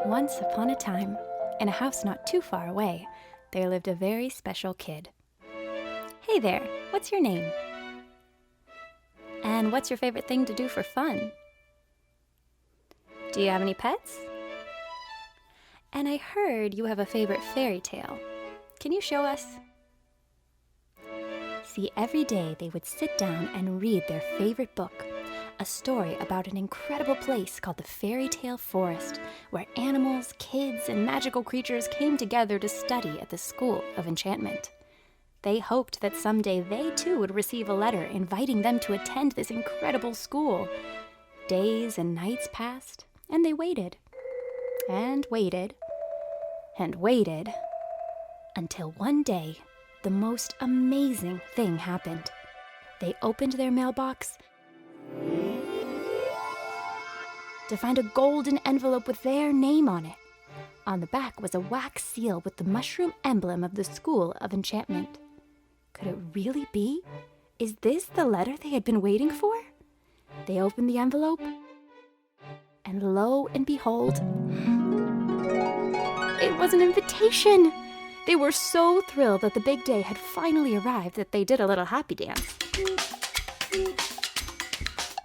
Once upon a time, in a house not too far away, there lived a very special kid. Hey there, what's your name? And what's your favorite thing to do for fun? Do you have any pets? And I heard you have a favorite fairy tale. Can you show us? See, every day they would sit down and read their favorite book, a story about an incredible place called the Fairytale Forest, where animals, kids, and magical creatures came together to study at the School of Enchantment. They hoped that someday they too would receive a letter inviting them to attend this incredible school. Days and nights passed, and they waited, and waited, and waited, until one day, the most amazing thing happened. They opened their mailbox to find a golden envelope with their name on it. On the back was a wax seal with the mushroom emblem of the School of Enchantment. Could it really be? Is this the letter they had been waiting for? They opened the envelope, and lo and behold, it was an invitation! They were so thrilled that the big day had finally arrived that they did a little happy dance.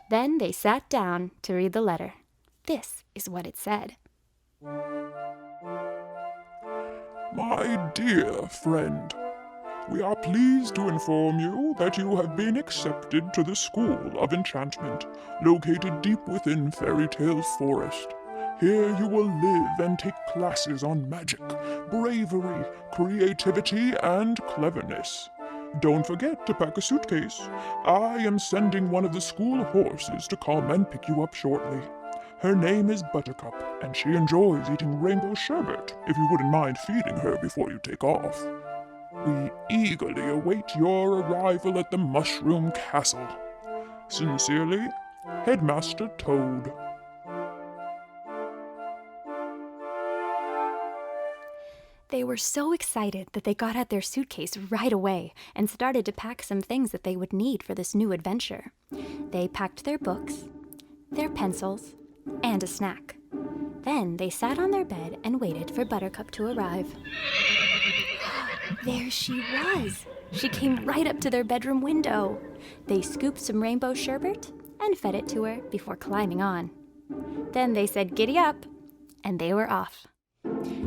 Then they sat down to read the letter. This is what it said. My dear friend, we are pleased to inform you that you have been accepted to the School of Enchantment, located deep within Fairytale Forest. Here you will live and take classes on magic, bravery, creativity, and cleverness. Don't forget to pack a suitcase. I am sending one of the school horses to come and pick you up shortly. Her name is Buttercup, and she enjoys eating rainbow sherbet, if you wouldn't mind feeding her before you take off. We eagerly await your arrival at the Mushroom Castle. Sincerely, Headmaster Toad. They were so excited that they got out their suitcase right away and started to pack some things that they would need for this new adventure. They packed their books, their pencils, and a snack. Then they sat on their bed and waited for Buttercup to arrive. There she was! She came right up to their bedroom window. They scooped some rainbow sherbet and fed it to her before climbing on. Then they said, "Giddy up!" and they were off.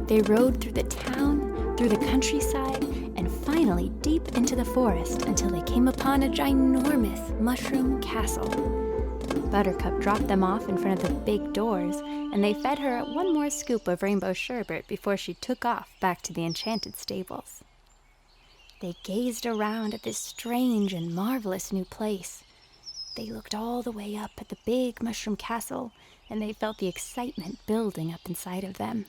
They rode through the town, through the countryside, and finally deep into the forest until they came upon a ginormous mushroom castle. Buttercup dropped them off in front of the big doors, and they fed her one more scoop of rainbow sherbet before she took off back to the enchanted stables. They gazed around at this strange and marvelous new place. They looked all the way up at the big mushroom castle, and they felt the excitement building up inside of them.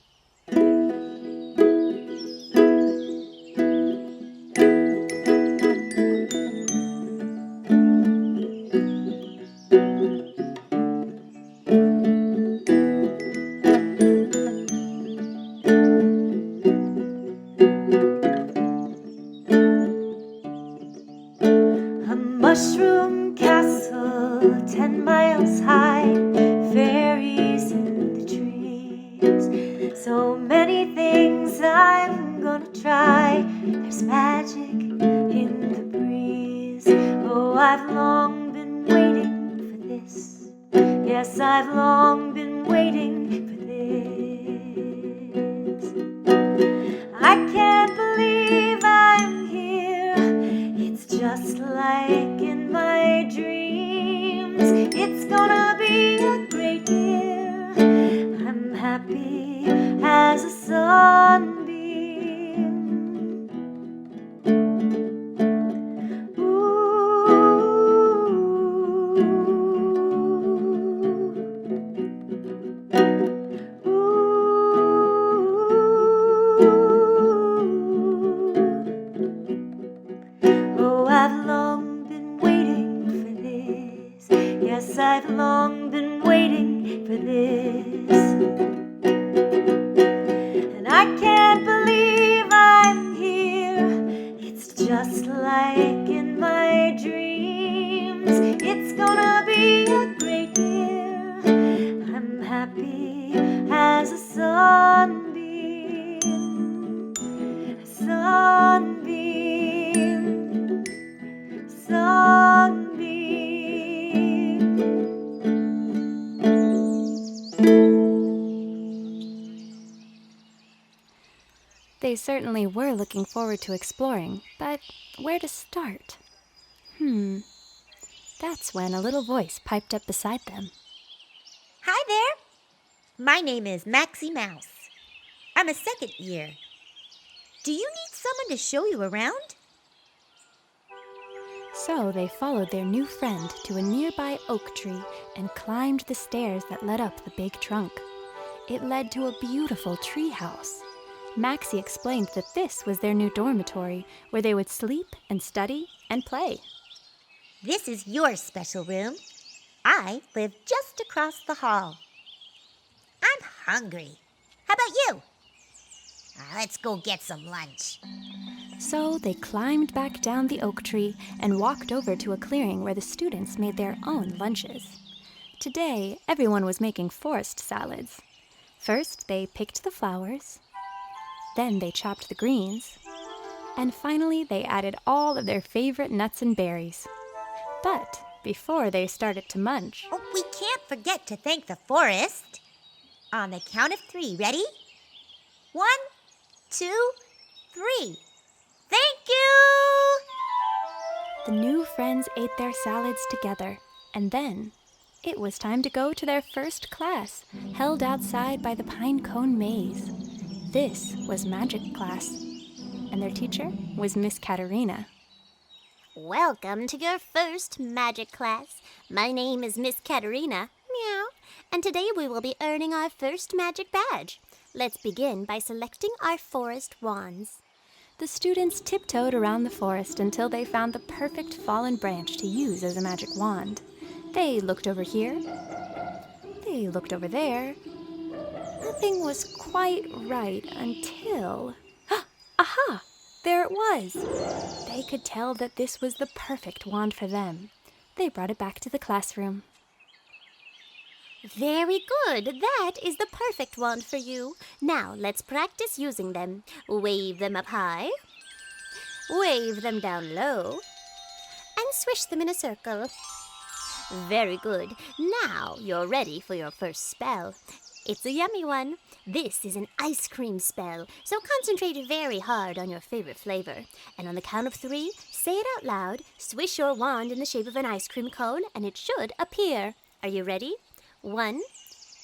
Mushroom castle, 10 miles high, fairies in the trees. So many things I'm gonna try. There's magic in the breeze. Oh, I've long been waiting for this. Yes, I've long been waiting for this. I can't believe I'm here. It's just like in my dreams. It's gonna be a great year. I'm happy as a sunbeam. Oh, I've long been waiting for this. Yes, I've long been waiting for this. They certainly were looking forward to exploring, but where to start? That's when a little voice piped up beside them. Hi there. My name is Maxie Mouse. I'm a second year. Do you need someone to show you around? So they followed their new friend to a nearby oak tree and climbed the stairs that led up the big trunk. It led to a beautiful tree house. Maxie explained that this was their new dormitory where they would sleep and study and play. This is your special room. I live just across the hall. I'm hungry. How about you? Let's go get some lunch. So they climbed back down the oak tree and walked over to a clearing where the students made their own lunches. Today, everyone was making forest salads. First, they picked the flowers. Then they chopped the greens. And finally, they added all of their favorite nuts and berries. But before they started to munch... Oh, we can't forget to thank the forest. On the count of 3, ready? 1, 2, 3. Thank you! The new friends ate their salads together, and then it was time to go to their first class, held outside by the pine cone maze. This was magic class, and their teacher was Miss Katerina. Welcome to your first magic class. My name is Miss Katerina, meow, and today we will be earning our first magic badge. Let's begin by selecting our forest wands. The students tiptoed around the forest until they found the perfect fallen branch to use as a magic wand. They looked over here. They looked over there. Nothing was quite right until... Aha! There it was! They could tell that this was the perfect wand for them. They brought it back to the classroom. Very good. That is the perfect wand for you. Now, let's practice using them. Wave them up high. Wave them down low. And swish them in a circle. Very good. Now, you're ready for your first spell. It's a yummy one. This is an ice cream spell, so concentrate very hard on your favorite flavor. And on the count of 3, say it out loud, swish your wand in the shape of an ice cream cone, and it should appear. Are you ready? 1,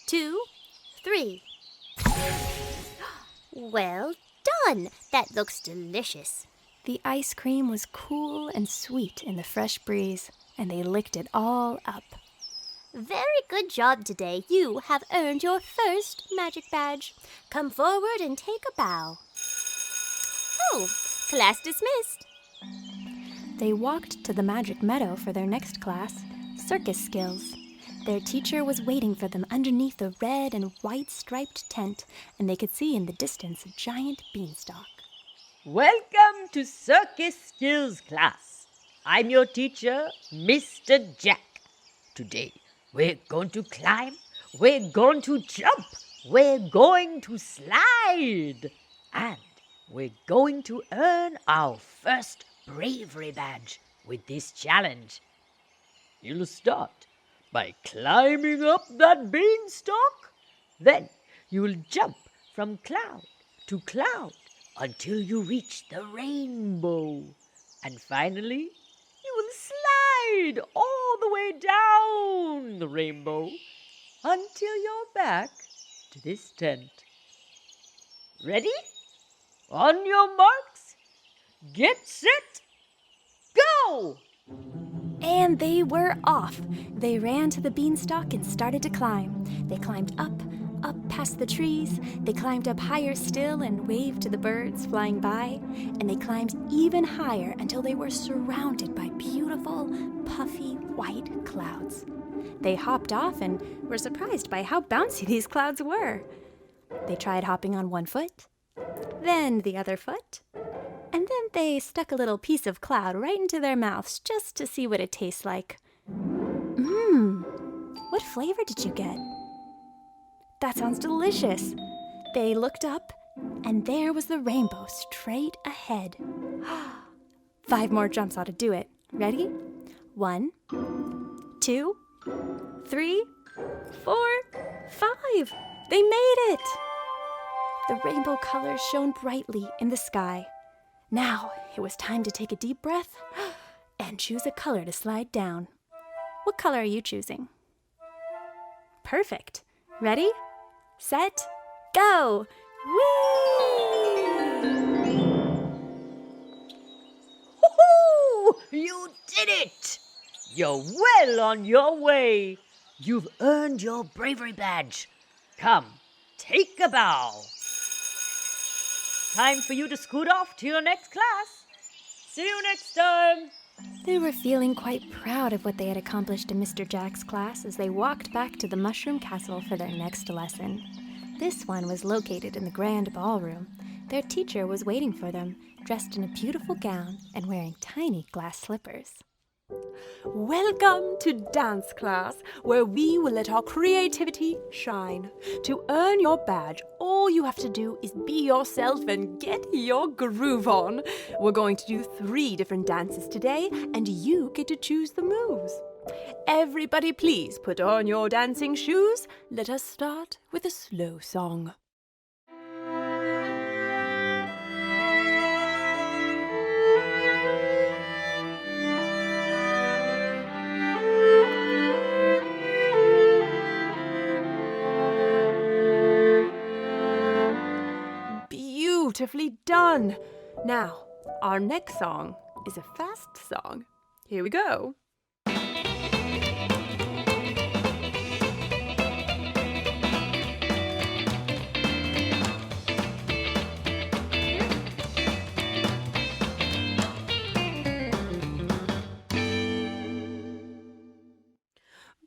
2, 3. Well done! That looks delicious. The ice cream was cool and sweet in the fresh breeze, and they licked it all up. Very good job today. You have earned your first magic badge. Come forward and take a bow. Oh, class dismissed. They walked to the magic meadow for their next class, circus skills. Their teacher was waiting for them underneath a red and white striped tent, and they could see in the distance a giant beanstalk. Welcome to Circus Skills class. I'm your teacher, Mr. Jack. Today, we're going to climb, we're going to jump, we're going to slide, and we're going to earn our first bravery badge with this challenge. You'll start by climbing up that beanstalk. Then you'll jump from cloud to cloud until you reach the rainbow. And finally, you will slide all the way down the rainbow until you're back to this tent. Ready? On your marks, get set, go! And they were off. They ran to the beanstalk and started to climb. They climbed up past the trees. They climbed up higher still and waved to the birds flying by. And they climbed even higher until they were surrounded by beautiful, puffy, white clouds. They hopped off and were surprised by how bouncy these clouds were. They tried hopping on one foot, then the other foot, and then they stuck a little piece of cloud right into their mouths just to see what it tastes like. What flavor did you get? That sounds delicious. They looked up, and there was the rainbow straight ahead. 5 more jumps ought to do it. Ready? 1, 2, 3, 4, 5. They made it! The rainbow colors shone brightly in the sky. Now it was time to take a deep breath and choose a color to slide down. What color are you choosing? Perfect. Ready, set, go! Whee! Woohoo! You did it! You're well on your way. You've earned your bravery badge. Come, take a bow. Time for you to scoot off to your next class. See you next time. They were feeling quite proud of what they had accomplished in Mr. Jack's class as they walked back to the Mushroom Castle for their next lesson. This one was located in the grand ballroom. Their teacher was waiting for them, dressed in a beautiful gown and wearing tiny glass slippers. Welcome to dance class, where we will let our creativity shine. To earn your badge, all you have to do is be yourself and get your groove on. We're going to do 3 different dances today, and you get to choose the moves. Everybody please put on your dancing shoes. Let us start with a slow song. Beautifully done. Now, our next song is a fast song. Here we go.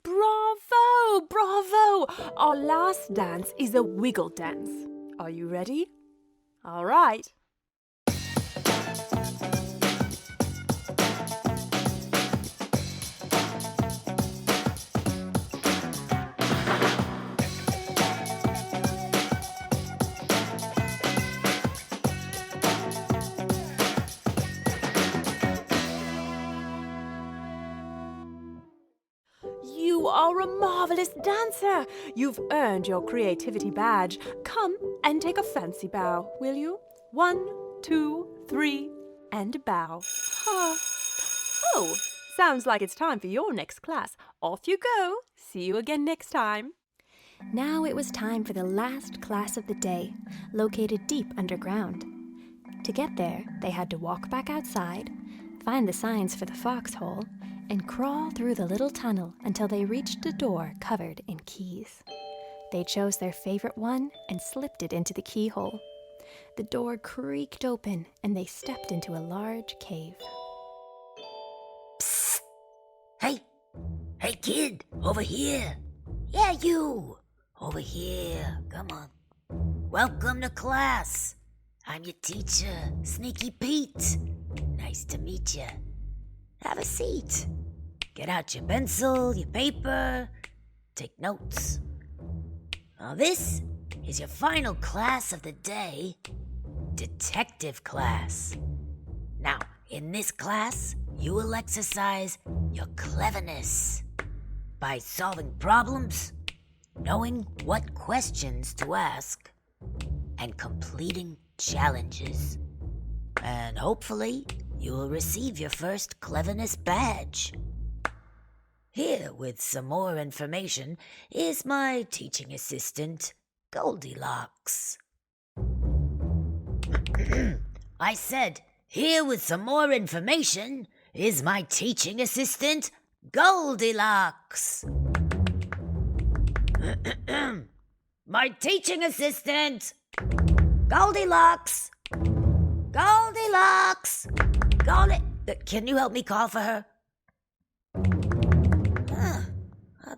Bravo! Bravo! Our last dance is a wiggle dance. Are you ready? All right. You are a marvelous dancer. You've earned your creativity badge. Come and take a fancy bow, will you? 1, 2, 3, and bow. Oh, sounds like it's time for your next class. Off you go. See you again next time. Now it was time for the last class of the day, located deep underground. To get there, they had to walk back outside, find the signs for the foxhole, and crawl through the little tunnel until they reached a door covered in keys. They chose their favorite one and slipped it into the keyhole. The door creaked open and they stepped into a large cave. Psst! Hey, kid, over here. Yeah, you, over here. Come on. Welcome to class. I'm your teacher, Sneaky Pete. Nice to meet you. Have a seat. Get out your pencil, your paper, take notes. Now this is your final class of the day, detective class. Now, in this class, you will exercise your cleverness by solving problems, knowing what questions to ask, and completing challenges. And hopefully, you will receive your first cleverness badge. Here, with some more information, is my teaching assistant, Goldilocks. I said, here with some more information is my teaching assistant, Goldilocks. My teaching assistant, Goldilocks. Goldilocks! Can you help me call for her?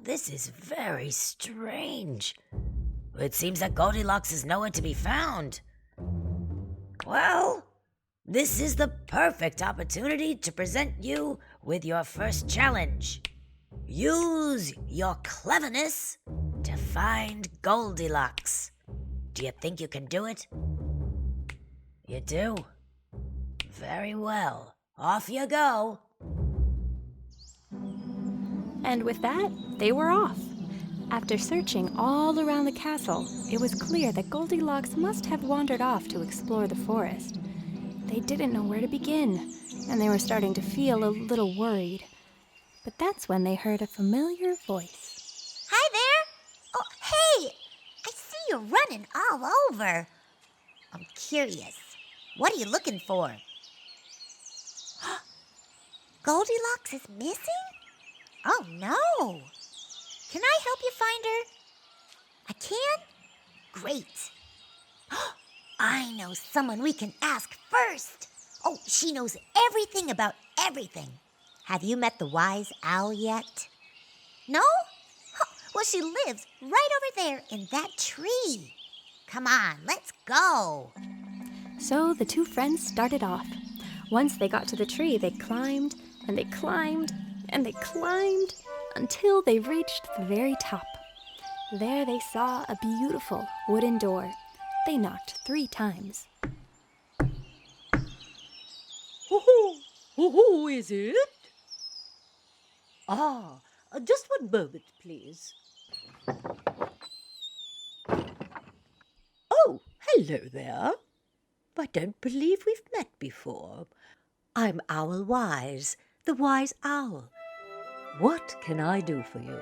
This is very strange. It seems that Goldilocks is nowhere to be found. Well, this is the perfect opportunity to present you with your first challenge. Use your cleverness to find Goldilocks. Do you think you can do it? You do? Very well. Off you go. And with that, they were off. After searching all around the castle, it was clear that Goldilocks must have wandered off to explore the forest. They didn't know where to begin, and they were starting to feel a little worried. But that's when they heard a familiar voice. Hi there. Oh, hey, I see you're running all over. I'm curious. What are you looking for? Goldilocks is missing? Oh, no. Can I help you find her? I can? Great. I know someone we can ask first. Oh, she knows everything about everything. Have you met the wise owl yet? No? Well, she lives right over there in that tree. Come on, let's go. So the two friends started off. Once they got to the tree, they climbed, and they climbed, and they climbed, until they reached the very top. There they saw a beautiful wooden door. They knocked 3 times. Who is it? Just one moment, please. Oh, hello there. I don't believe we've met before. I'm Owl Wise, the wise owl. What can I do for you?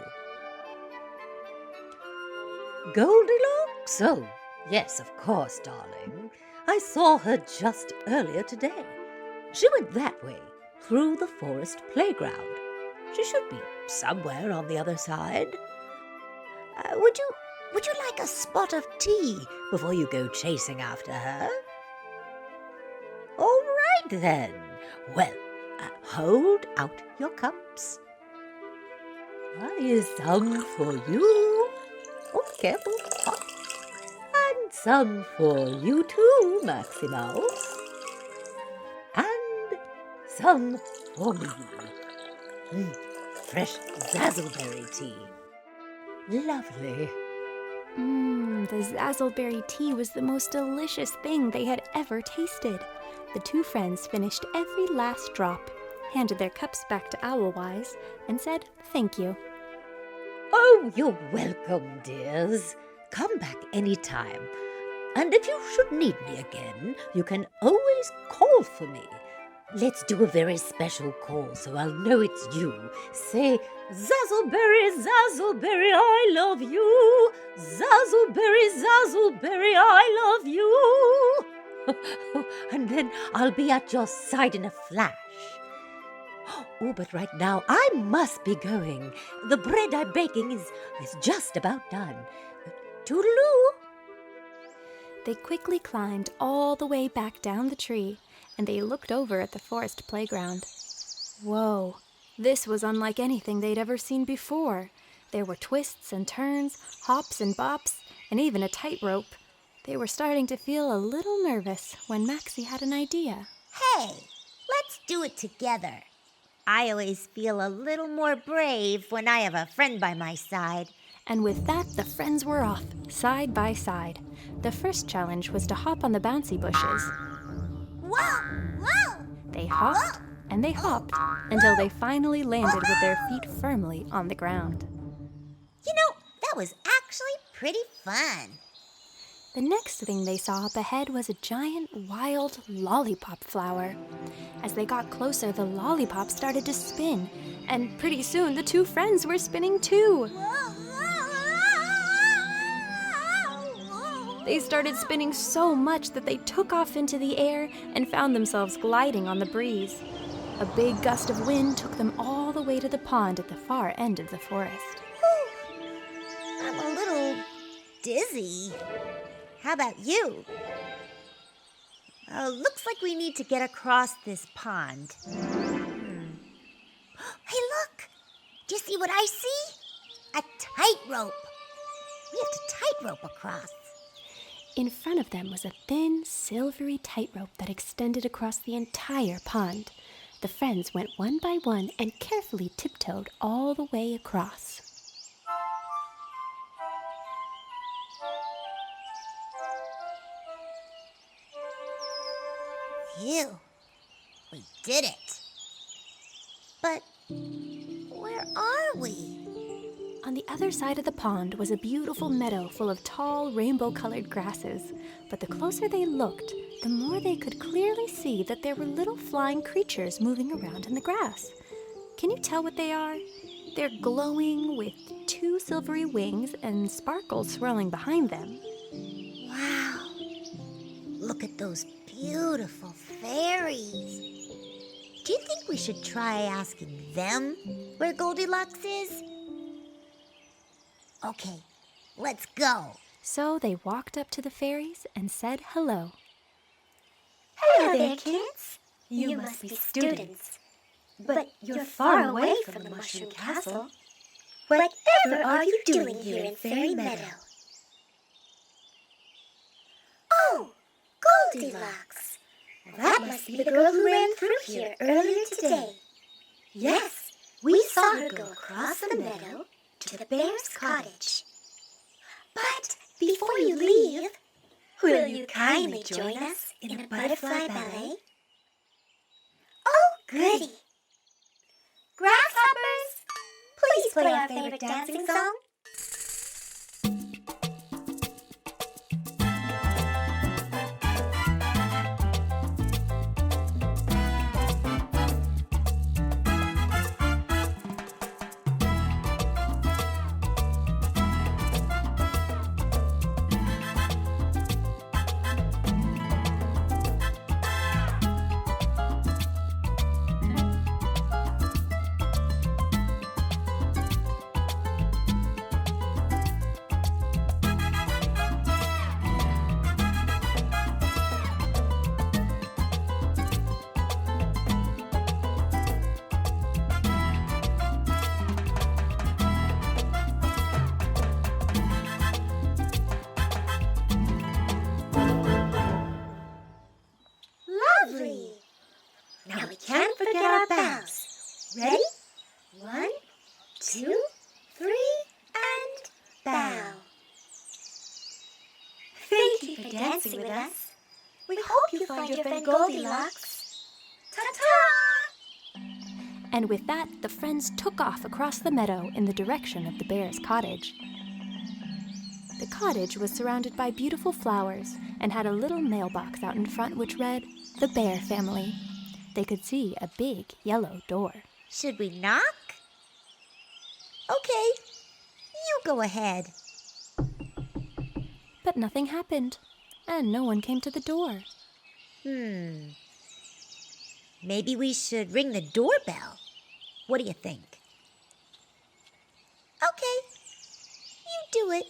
Goldilocks? Oh, yes, of course, darling. I saw her just earlier today. She went that way, through the forest playground. She should be somewhere on the other side. Would you like a spot of tea before you go chasing after her? All right, then. Well, hold out your cups. Some for you. Oh, careful. And some for you too, Maxie Mouse. And some for me. Fresh zazzleberry tea. Lovely. The zazzleberry tea was the most delicious thing they had ever tasted. The two friends finished every last drop, handed their cups back to Owlwise, and said thank you. Oh, you're welcome, dears. Come back any time. And if you should need me again, you can always call for me. Let's do a very special call so I'll know it's you. Say, Zazzleberry, Zazzleberry, I love you. Zazzleberry, Zazzleberry, I love you. And then I'll be at your side in a flash. Oh, but right now I must be going. The bread I'm baking is just about done. Toodaloo. They quickly climbed all the way back down the tree, and they looked over at the forest playground. Whoa, this was unlike anything they'd ever seen before. There were twists and turns, hops and bops, and even a tightrope. They were starting to feel a little nervous when Maxie had an idea. Hey, let's do it together. I always feel a little more brave when I have a friend by my side. And with that, the friends were off, side by side. The first challenge was to hop on the bouncy bushes. Whoa, whoa! They hopped and they hopped until they finally landed with their feet firmly on the ground. You know, that was actually pretty fun. The next thing they saw up ahead was a giant, wild lollipop flower. As they got closer, the lollipop started to spin, and pretty soon the two friends were spinning too. They started spinning so much that they took off into the air and found themselves gliding on the breeze. A big gust of wind took them all the way to the pond at the far end of the forest. I'm a little dizzy. How about you? Looks like we need to get across this pond. Hey, look! Do you see what I see? A tightrope. We have to tightrope across. In front of them was a thin, silvery tightrope that extended across the entire pond. The friends went one by one and carefully tiptoed all the way across. Phew, we did it. But where are we? On On the other side of the pond was a beautiful meadow full of tall, rainbow-colored grasses. But the closer they looked, the more they could clearly see that there were little flying creatures moving around in the grass. Can you tell what they are? They're glowing with 2 silvery wings and sparkles swirling behind them. Wow. Look at those beautiful fairies. Do you think we should try asking them where Goldilocks is? Okay, let's go. So they walked up to the fairies and said hello. Hello there, kids. You must be students. But you're far away from the Mushroom Castle. Whatever are you doing here in Fairy Meadow? Oh, Goldilocks. That must be the girl who ran through here earlier today. Yes, we saw her go across the meadow to the bear's cottage. But before you leave, will you kindly join us in a butterfly ballet? Oh, goody! Grasshoppers, please play our favorite dancing song. Lovely! Now we can't forget our bows. Ready? 1, 2, 3, and bow. Thank you for dancing with us. We hope you find your friend Goldilocks. Ta-ta! And with that, the friends took off across the meadow in the direction of the bear's cottage. The cottage was surrounded by beautiful flowers and had a little mailbox out in front which read, "The Bear Family." They could see a big yellow door. Should we knock? Okay, you go ahead. But nothing happened, and no one came to the door. Maybe we should ring the doorbell. What do you think? Okay, you do it.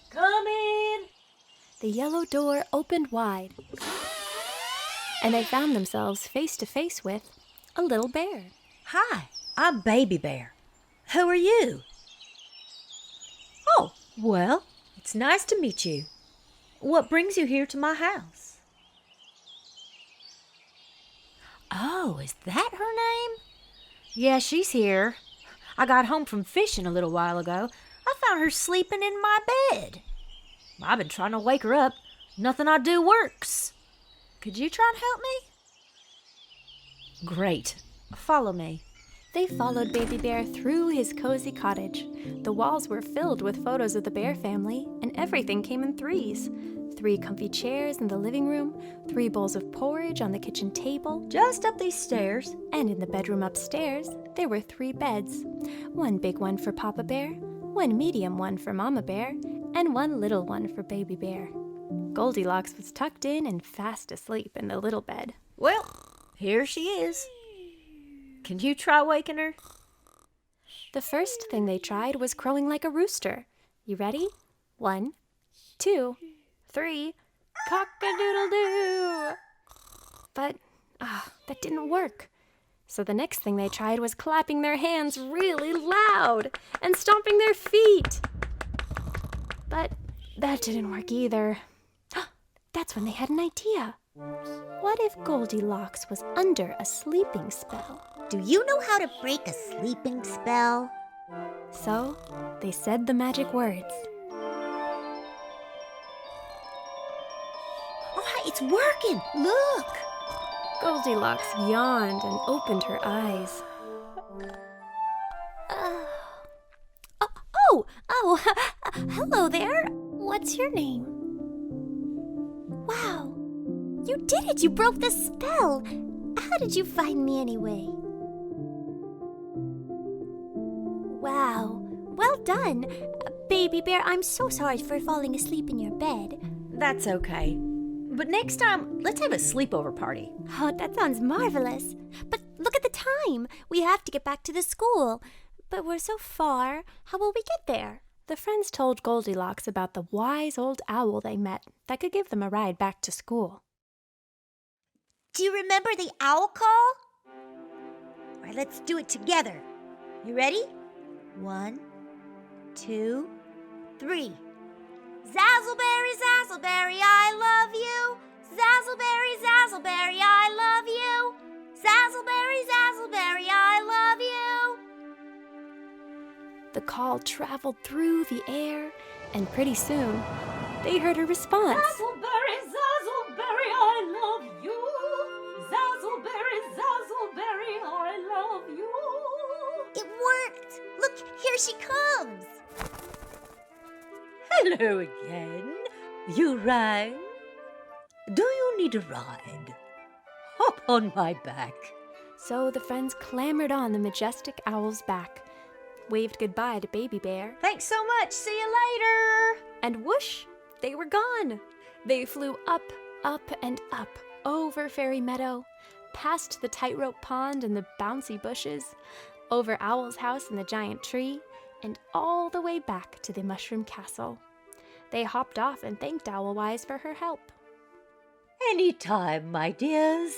Come in. The yellow door opened wide, and they found themselves face to face with a little bear. Hi, I'm Baby Bear. Who are you? Oh, well, it's nice to meet you. What brings you here to my house? Oh, is that her name? Yeah, she's here. I got home from fishing a little while ago. I found her sleeping in my bed. I've been trying to wake her up. Nothing I do works. Could you try and help me? Great. Follow me. They followed Baby Bear through his cozy cottage. The walls were filled with photos of the bear family, and everything came in threes. 3 comfy chairs in the living room, 3 bowls of porridge on the kitchen table, Just up these stairs. and in the bedroom upstairs, there were 3 beds. 1 big one for Papa Bear, 1 medium one for Mama Bear, and 1 little one for Baby Bear. Goldilocks was tucked in and fast asleep in the little bed. Well, here she is. Can you try waking her? The first thing they tried was crowing like a rooster. You ready? 1, 2, 3, cock-a-doodle-doo! But, that didn't work. So the next thing they tried was clapping their hands really loud and stomping their feet. But that didn't work either. That's when they had an idea. What if Goldilocks was under a sleeping spell? Do you know how to break a sleeping spell? So they said the magic words. All right, it's working. Look. Goldilocks yawned and opened her eyes. Oh, hello there. What's your name? Wow, you did it. You broke the spell. How did you find me anyway? Wow, well done. Baby Bear, I'm so sorry for falling asleep in your bed. That's okay. But next time, let's have a sleepover party. Oh, that sounds marvelous. But look at the time. We have to get back to the school. But we're so far. How will we get there? The friends told Goldilocks about the wise old owl they met that could give them a ride back to school. Do you remember the owl call? All right, let's do it together. You ready? 1, 2, 3. Zazzleberry, Zazzleberry, I love you. Zazzleberry, Zazzleberry, I love you. Zazzleberry, Zazzleberry, I love you. The call traveled through the air, and pretty soon, they heard a response. Zazzleberry, Zazzleberry, I love you. Zazzleberry, Zazzleberry, I love you. It worked. Look, here she comes. Hello again. You rang? Do you need a ride? Hop on my back. So the friends clambered on the majestic owl's back, waved goodbye to Baby Bear, Thanks so much. See you later. and whoosh, they were gone. They flew up, up, and up, over Fairy Meadow, past the tightrope pond and the bouncy bushes, over Owl's house and the giant tree, and all the way back to the Mushroom Castle. They hopped off and thanked Owlwise for her help. Any time, my dears.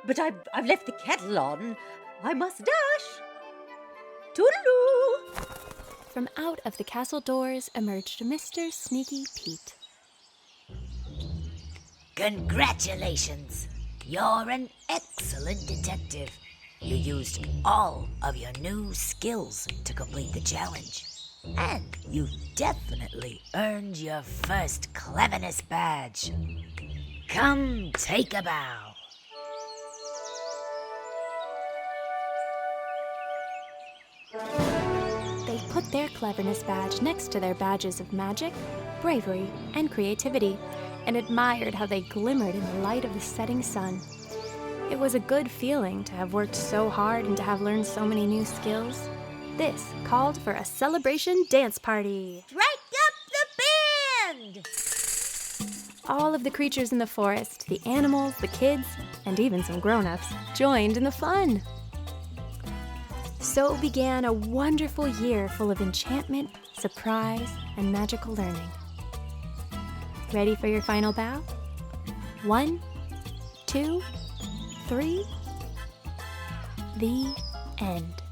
But I've left the kettle on. I must dash. Toodaloo! From out of the castle doors emerged Mr. Sneaky Pete. Congratulations! You're an excellent detective. You used all of your new skills to complete the challenge. And you've definitely earned your first cleverness badge. Come take a bow. They put their cleverness badge next to their badges of magic, bravery, and creativity, and admired how they glimmered in the light of the setting sun. It was a good feeling to have worked so hard and to have learned so many new skills. This called for a celebration dance party. Strike up the band! All of the creatures in the forest, the animals, the kids, and even some grown-ups, joined in the fun. So began a wonderful year full of enchantment, surprise, and magical learning. Ready for your final bow? 1, 2, 3. The end.